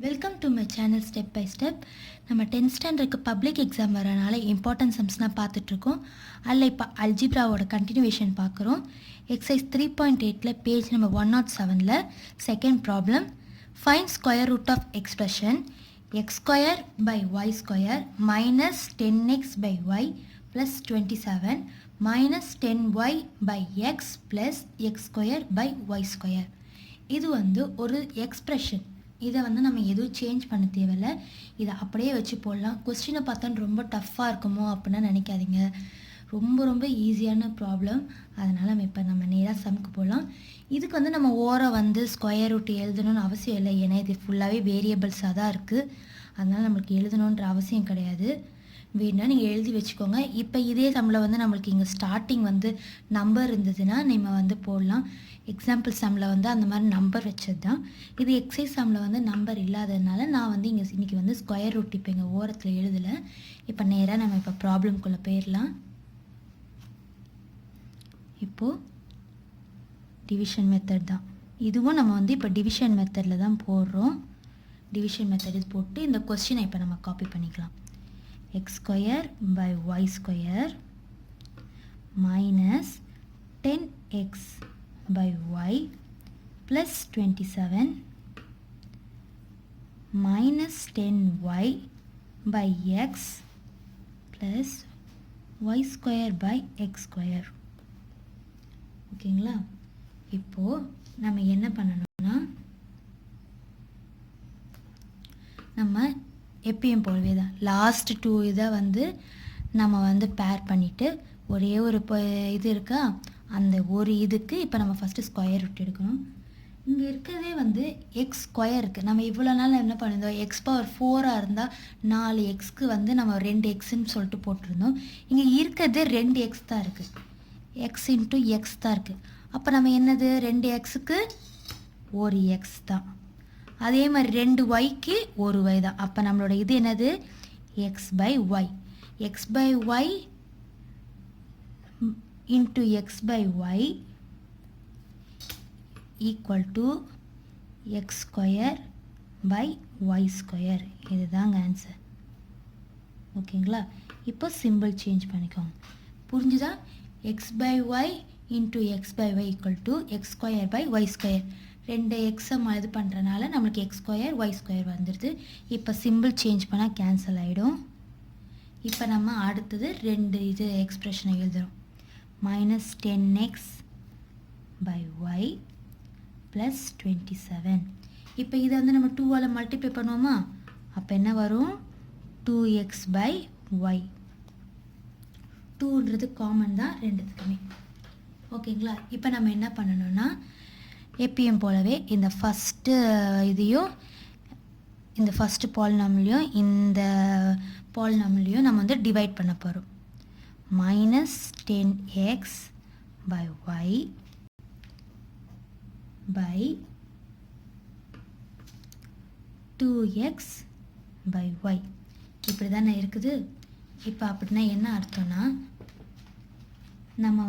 Welcome to my channel step by step. நம்ம 10th ஸ்டாண்டர்டுக்கு public exam வரனால important சம்ஸ்னால் பார்த்துட்ருக்கோம். அதில் இப்போ அல்ஜிப்ராவோட கண்டினியூவேஷன் பார்க்குறோம். Exercise 3.8 page number 107 second problem. Find square root of expression x square by y square minus 10x by y plus 27 minus 10y by x plus x square by y square. இது ஒரு expression. இதை நம்ம எதுவும் change பண்ண தேவையில்லை, இதை அப்படியே வச்சு போடலாம். கொஸ்டினை பார்த்தா ரொம்ப டஃப்பாக இருக்குமோ அப்படின்னா நினைக்காதீங்க, ரொம்ப ஈஸியான ப்ராப்ளம். அதனால் நம்ம நேராக சம்க்கு போடலாம். இதுக்கு நம்ம ஓரை ஸ்கொயர் ரூட் எழுதணும்னு அவசியம் இல்லை, ஏன்னா இது ஃபுல்லாகவே வேரியபிள்ஸாக தான் இருக்குது. அதனால் நம்மளுக்கு எழுதணுன்ற அவசியம் கிடையாது. வேணுன்னா நீங்கள் எழுதி வச்சுக்கோங்க. இப்போ இதே சம்மில் நம்மளுக்கு இங்கே ஸ்டார்டிங் நம்பர் இருந்ததுன்னா நம்ம போடலாம். எக்ஸாம்பிள் சம்மில் அந்த மாதிரி நம்பர் வச்சது தான். இது எக்ஸசைஸ் சம்மில் நம்பர் இல்லாததுனால நான் இன்றைக்கி ஸ்கொயர் ரூட் இப்போ எங்கள் ஓரத்தில் எழுதலை. இப்போ நேராக நம்ம இப்போ ப்ராப்ளம்குள்ளே போயிடலாம். இப்போது டிவிஷன் மெத்தட் தான் இதுவும். நம்ம இப்போ டிவிஷன் மெத்தடில் தான் போடுறோம். டிவிஷன் மெத்தட் இது போட்டு இந்த கொஸ்டினை இப்போ நம்ம காப்பி பண்ணிக்கலாம். x square by y square minus 10x by y plus 27 minus 10y by x plus y square by x square. ஓகேங்களா? இப்போது நம்ம என்ன பண்ணணும்னா, நம்ம எப்பயும் போலவே தான் லாஸ்ட் 2 இதை நம்ம பேர் பண்ணிவிட்டு ஒரே ஒரு இது இருக்கா, அந்த ஒரு இதுக்கு இப்போ நம்ம ஃபஸ்ட்டு ஸ்கொயர் ரூட் எடுக்கணும். இங்கே இருக்கிறதே எக்ஸ் ஸ்கொயர் இருக்குது. நம்ம இவ்வளோ நாள் என்ன பண்ணியிருந்தோம், எக்ஸ் பவர் 4 இருந்தால் 4 எக்ஸ்க்கு நம்ம 2 எக்ஸ்ன்னு சொல்லிட்டு போட்டிருந்தோம். இங்கே இருக்கிறதே 2 எக்ஸ் தான் இருக்குது, எக்ஸ் இன்ட்டு எக்ஸ் தான் இருக்குது. அப்போ நம்ம என்னது 2 எக்ஸுக்கு ஒரு எக்ஸ் தான், அதே மாதிரி 2 ஒய்க்கு ஒரு ஒய் தான். அப்போ நம்மளோட இது என்னது, x by y. X by y into x by y equal to x square by y square. இதுதாங்க ஆன்சர். ஓகேங்களா? இப்போ சிம்பிள் சேஞ்ச் பண்ணிக்கோங்க. புரிஞ்சுதா? X by y into x by y equal to x square by y square. 2 எக்ஸை இது பண்ணுறனால நம்மளுக்கு X square Y square வந்துடுது. இப்போ சிம்பிள் சேஞ்ச் பண்ணால் கேன்சல் ஆகிடும். இப்போ நம்ம அடுத்தது 2 இது எக்ஸ்ப்ரெஷனை எழுதுகிறோம். Minus 10x by y plus 27. இப்போ இதை நம்ம 2ஆல் மல்டிப்ளை பண்ணுவோமா, அப்போ என்ன வரும், 2x பை ஒய். 2ன்றது காமன் தான் ரெண்டுத்துக்குமே. ஓகேங்களா? இப்போ நம்ம என்ன பண்ணணும்னா, எப்பயும் போலவே இந்த ஃபஸ்ட்டு இதையும் இந்த ஃபஸ்ட்டு பாலினாமிலையும் இந்த பாலினாமிலையும் நம்ம டிவைட் பண்ண போகிறோம். Minus 10x by y by 2x by y. இப்படி தானே இருக்குது. இப்போ அப்படின்னா என்ன அர்த்தம்னா, நம்ம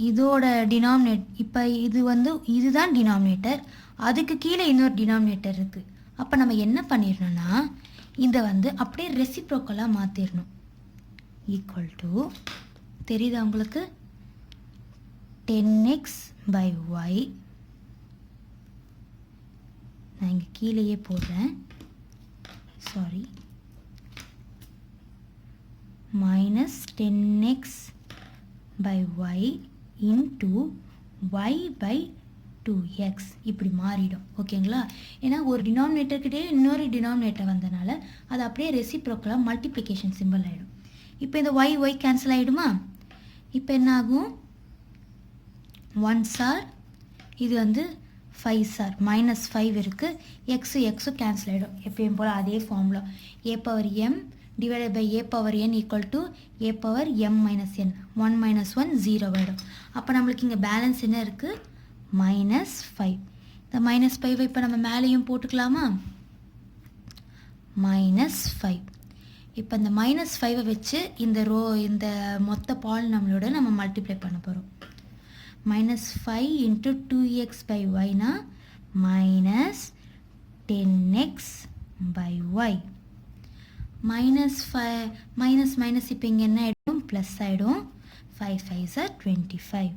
இதோட டினாமினேட் இப்போ இதுதான் டினாமினேட்டர், அதுக்கு கீழே இன்னொரு டினாமினேட்டர் இருக்குது. அப்போ நம்ம என்ன பண்ணிடணும்னா, இதை அப்படியே ரெசிப்ரோக்கலாக மாற்றிடணும். ஈக்குவல் டு, தெரியுதா உங்களுக்கு, 10x பை ஒய். நான் இங்கே கீழேயே போடுறேன், sorry, minus 10x by y into y by 2x. இப்படி மாறிடும். ஓகேங்களா? ஏன்னா ஒரு டினாமினேட்டர்கிட்டே இன்னொரு டினாமினேட்டர் வந்தனால அது அப்படியே ரெசிப்ரோக்கலாக மல்டிப்ளிகேஷன் சிம்பிள் ஆகிடும். இப்போ இந்த ஒய் கேன்சல் ஆகிடுமா? இப்போ என்ன ஆகும், 1 சார் இது 5 சார் மைனஸ் 5 இருக்குது, எக்ஸும் கேன்சல் ஆகிடும். எப்பயும் போல் அதே formula, a power m divided by a power n equal to a power m minus n. 1 minus 1 0 ஆகிடும். அப்போ நம்மளுக்கு இங்கே பேலன்ஸ் என்ன இருக்குது, மைனஸ் 5. இந்த மைனஸ் 5 இப்போ நம்ம மேலேயும் போட்டுக்கலாமா, மைனஸ் 5. இப்போ இந்த மைனஸ் 5 வச்சு இந்த மொத்த பாலினாமியலோட நம்ம மல்டிப்ளை பண்ண போகிறோம். minus 5 into 2x by y na minus 10x by y. minus minus இப்போ இங்கே என்ன ஆகிடும் ப்ளஸ் ஆகிடும் 5 5s are 25.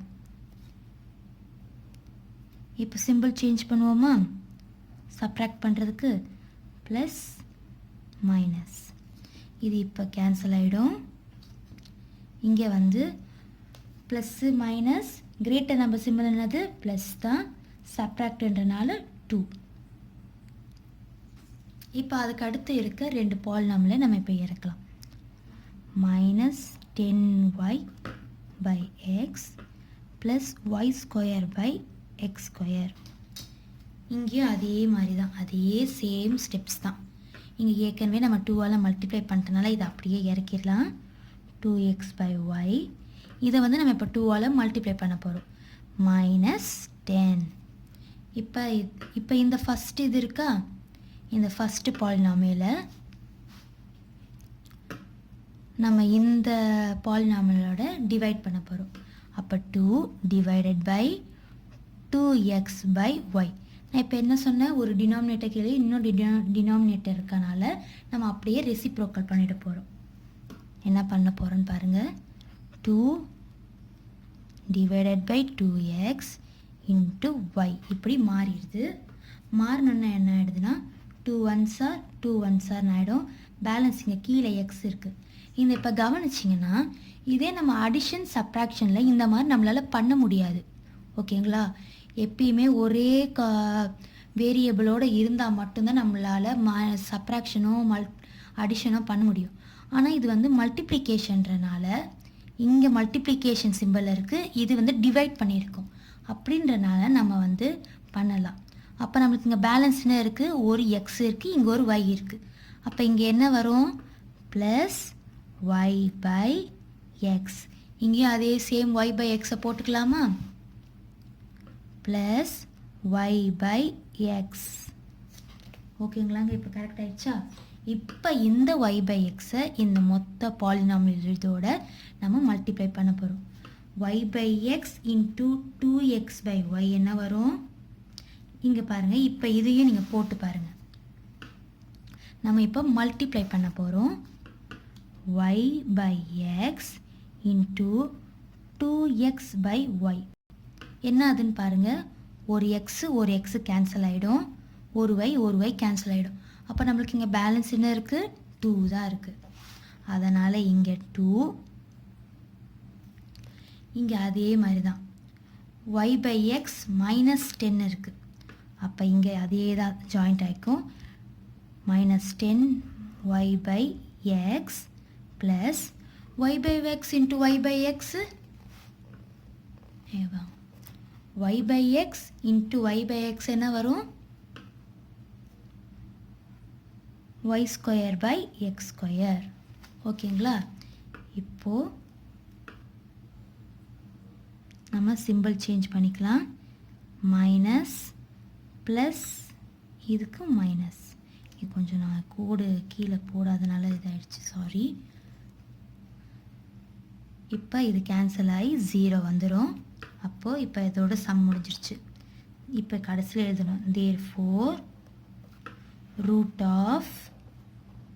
இப்போ சிம்பிள் சேஞ்ச் பண்ணுவோமா சப்ராக்ட் பண்ணுறதுக்கு ப்ளஸ் மைனஸ் இது இப்போ கேன்சல் ஆகிடும். இங்கே வந்து plus minus greater number simple என்னது ப்ளஸ் தான் சப்ராக்ட்ன்றனால 2. இப்போ அதுக்கு அடுத்து இருக்க ரெண்டு பாலினாமியலை நம்ம இப்போ இறக்கலாம். Minus 10y by x plus y square by x square. இங்கேயும் அதே மாதிரி தான், அதே சேம் ஸ்டெப்ஸ் தான். இங்கே ஏற்கனவே நம்ம 2ஆல் மல்டிப்ளை பண்ணிட்டனால இதை அப்படியே இறக்கிடலாம். 2x by y. இதை வந்து நம்ம இப்போ 2ஆல் மல்டிப்ளை பண்ண போகிறோம். மைனஸ் 10. இப்போ இந்த ஃபஸ்ட் இது இருக்கா, இந்த ஃபஸ்ட்டு பாலினாமியலை நம்ம இந்த பாலினாமியலோட டிவைட் பண்ண போகிறோம். அப்போ 2 divided by 2x by y. நான் இப்போ என்ன சொன்னேன், ஒரு டினாமினேட்டர் கீழே இன்னொரு டினாமினேட்டர் இருக்கனால நம்ம அப்படியே ரெசிப்ரோக்கல் பண்ணிட்டு போகிறோம். என்ன பண்ண போகிறோன்னு பாருங்கள். 2 divided by 2x into y இப்படி மாறிடுது. மாறினோன்னா என்ன ஆகிடுதுன்னா 2 1s are 2 1s are ஆகிடும். பேலன்ஸ் இங்கே கீழே எக்ஸ் இருக்குது. இந்த இப்போ கவனிச்சிங்கன்னா இதே நம்ம அடிஷன் சப்ராக்ஷனில் இந்த மாதிரி நம்மளால் பண்ண முடியாது. ஓகேங்களா, எப்பயுமே ஒரே வேரியபிளோடு இருந்தால் மட்டும்தான் நம்மளால் சப்ராக்ஷனோ அடிஷனோ பண்ண முடியும். ஆனால் இது வந்து மல்டிப்ளிகேஷன்றனால இங்கே மல்டிப்ளிகேஷன் சிம்பிள் இருக்குது, இது வந்து டிவைட் பண்ணியிருக்கோம். அப்படின்றனால நம்ம வந்து பண்ணலாம். அப்போ நம்மளுக்கு இங்கே பேலன்ஸ் என்ன இருக்குது, ஒரு எக்ஸ் இருக்குது, இங்கே ஒரு y இருக்குது. அப்போ இங்கே என்ன வரும் ப்ளஸ் y பை எக்ஸ். இங்கேயும் அதே சேம் y பை எக்ஸை போட்டுக்கலாமா, ப்ளஸ் y பை எக்ஸ். ஓகேங்களாங்க, இப்போ கரெக்ட் ஆகிடுச்சா. இப்போ இந்த y பை எக்ஸை இந்த மொத்த பாலினாமியல் இதோட நம்ம மல்டிப்ளை பண்ண போகிறோம். y by x into 2x by y என்ன வரும், இங்கே பாருங்கள். இப்போ இதையும் நீங்கள் போட்டு பாருங்கள். நம்ம இப்போ மல்டிப்ளை பண்ண போகிறோம். y by x into 2x by y என்ன அதுன்னு பாருங்கள். ஒரு எக்ஸு கேன்சல் ஆகிடும், ஒரு y கேன்சல் ஆகிடும். அப்போ நம்மளுக்கு இங்கே பேலன்ஸ் என்ன இருக்குது, 2 தான் இருக்குது. அதனால் இங்கே 2, இங்கே அதே மாதிரி தான் y பை எக்ஸ் மைனஸ் 10 இருக்குது. அப்போ இங்கே அதே தான் ஜாயிண்ட் ஆகிக்கும். Minus 10 y by x plus y by x into y by x y by x into y by x என்ன வரும், y square by x square. ஓகேங்களா, இப்போது நம்ம சிம்பிள் சேஞ்ச் பண்ணிக்கலாம். மைனஸ் ப்ளஸ் இதுக்கு மைனஸ். இது கொஞ்சம் நான் கோடு கீழே போடாதனால இதாகிடுச்சு, சாரி. இப்போ இது கேன்சல் ஆகி 0 வந்துடும். அப்போது இப்போ இதோட சம் முடிஞ்சிருச்சு. இப்போ கடைசியில் எழுதணும் therefore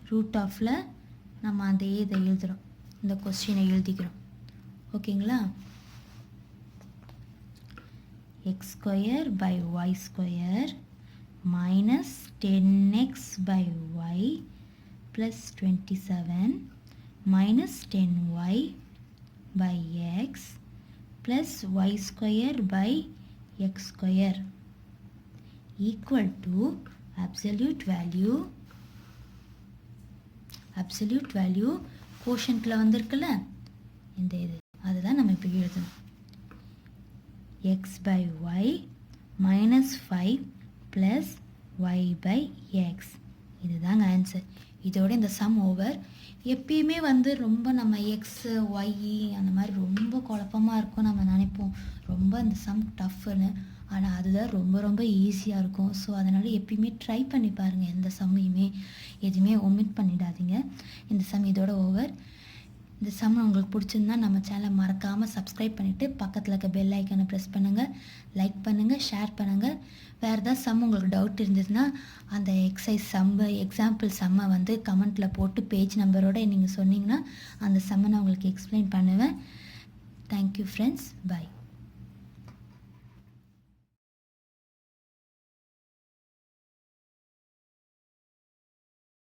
ரூட் ஆஃபில் நம்ம அந்த இதை எழுதுகிறோம், இந்த கொஸ்டினை எழுதிக்கிறோம். ஓகேங்களா, x square by y square minus 10x by y plus 27 minus 10y by x plus y square by x square equal to absolute value quotientல வந்திருக்குல்ல இந்த இது, அதுதான் நம்ம இப்போ எழுதணும். x by y minus 5 plus y by x. இதுதாங்க answer. இதோட இந்த some over. எப்பயுமே வந்து ரொம்ப நம்ம எக்ஸ் ஒய் அந்த மாதிரி ரொம்ப குழப்பமாக இருக்கும், நம்ம நினைப்போம் ரொம்ப இந்த சம் டஃப்னு. ஆனால் அதுதான் ரொம்ப ரொம்ப ஈஸியாக இருக்கும். ஸோ அதனால் எப்பயுமே ட்ரை பண்ணி பாருங்கள், எந்த சம்மையுமே எதுவுமே ஒமிட் பண்ணிடாதீங்க. இந்த சம் இதோட ஓவர். இந்த சம் உங்களுக்கு பிடிச்சிருந்தா நம்ம சேனலை மறக்காமல் சப்ஸ்கிரைப் பண்ணிவிட்டு பக்கத்தில் இருக்க பெல் ஐக்கானை ப்ரெஸ் பண்ணுங்கள், லைக் பண்ணுங்கள், ஷேர் பண்ணுங்கள். வேறு ஏதாவது சம் உங்களுக்கு டவுட் இருந்ததுன்னா அந்த எக்ஸசைஸ் சம்மு எக்ஸாம்பிள் சம்மை வந்து கமெண்ட்டில் போட்டு பேஜ் நம்பரோடு நீங்கள் சொன்னீங்கன்னா அந்த சம்மை நான் உங்களுக்கு எக்ஸ்பிளைன் பண்ணுவேன். Thank you friends, by.